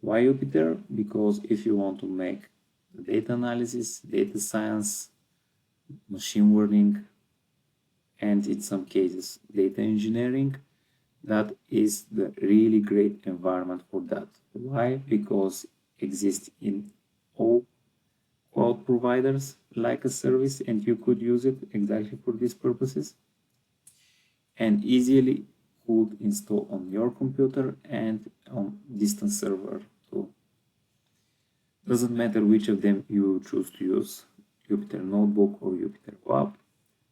Why Jupyter? Because if you want to make data analysis, data science, machine learning, and in some cases data engineering, that is the really great environment for that. Why? Because it exists in all cloud providers like a service, and you could use it exactly for these purposes, and easily could install on your computer and on distant server too. Doesn't matter which of them you choose to use, Jupyter Notebook or JupyterLab.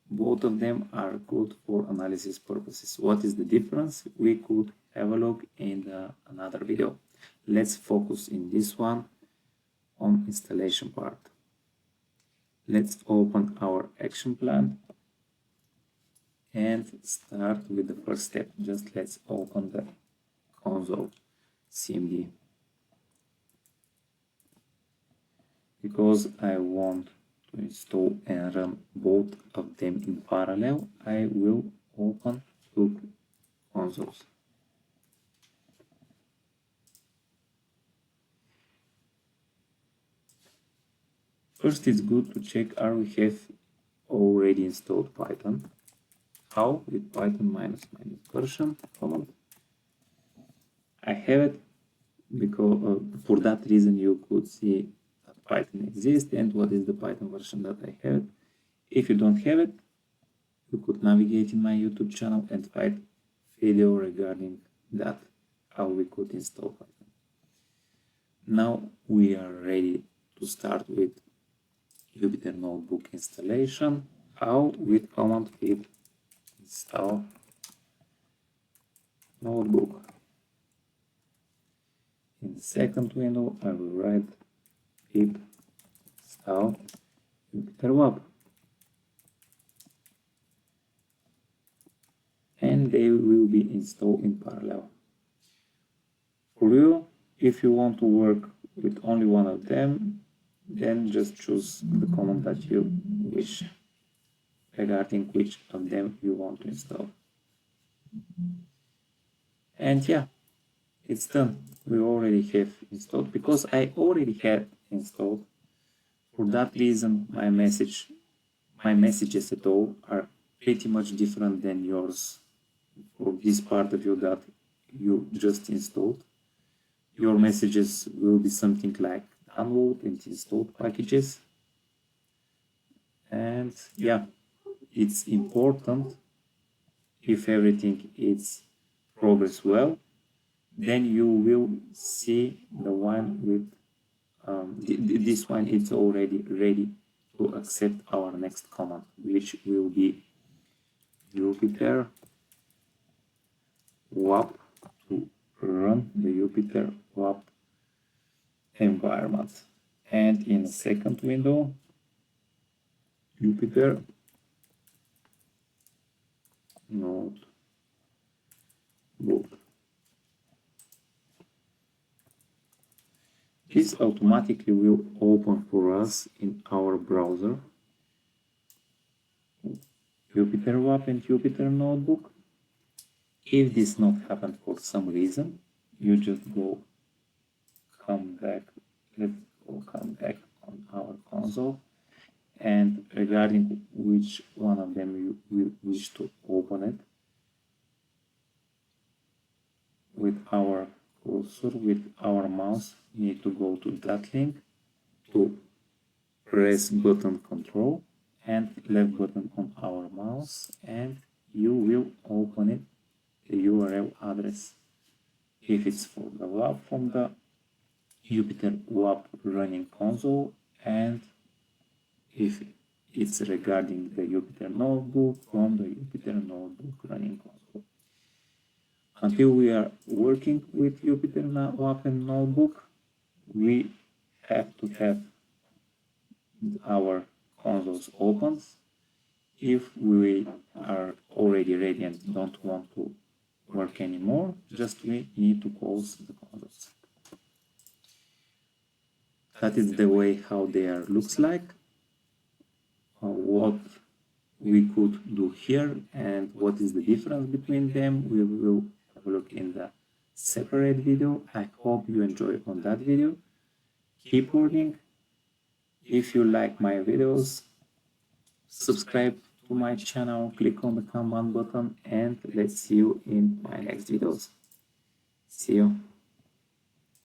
Both of them are good for analysis purposes. What is the difference? We could have a look in another video. Let's focus in this one on installation part. Let's open our action plan and start with the first step. Just let's open the console CMD. Because I want to install and run both of them in parallel, I will open two consoles. First, it's good to check are we have already installed Python. How? With Python ---- version command. I have it because for that reason you could see that Python exists and what is the Python version that I have. If you don't have it, you could navigate in my YouTube channel and find video regarding that, how we could install Python. Now we are ready to start with Jupyter Notebook installation. How? With command pip install notebook. In the second window, I will write pip install JupyterLab. And they will be installed in parallel. For you, if you want to work with only one of them, then just choose the command that you wish regarding which of them you want to install. And yeah, it's done. We already have installed because I already had installed. For that reason, my messages at all are pretty much different than yours for this part of you that you just installed. Your messages will be something like download and install packages. And yeah, it's important if everything is progress well, then you will see the one with this one is already ready to accept our next command, which will be JupyterLab to run the JupyterLab environment. And in the second window, Jupyter Notebook. This automatically will open for us in our browser JupyterLab and Jupyter Notebook. If this not happened for some reason, you just come back on our console, and regarding which one of them you will wish to open it, with our cursor, with our mouse, you need to go to that link, to press button control and left button on our mouse, and you will open it, the URL address. If it's for the lab, from the JupyterLab running console, and if it's regarding the Jupyter Notebook, from the Jupyter Notebook running console. Until we are working with JupyterLab and Notebook, we have to have our consoles open. If we are already ready and don't want to work anymore, just we need to close the consoles. That is the way how they are looks like. What we could do here and what is the difference between them, we will have a look in the separate video. I hope you enjoy on that video. Keep learning. If you like my videos, subscribe to my channel, click on the command button, and let's see you in my next videos. See you.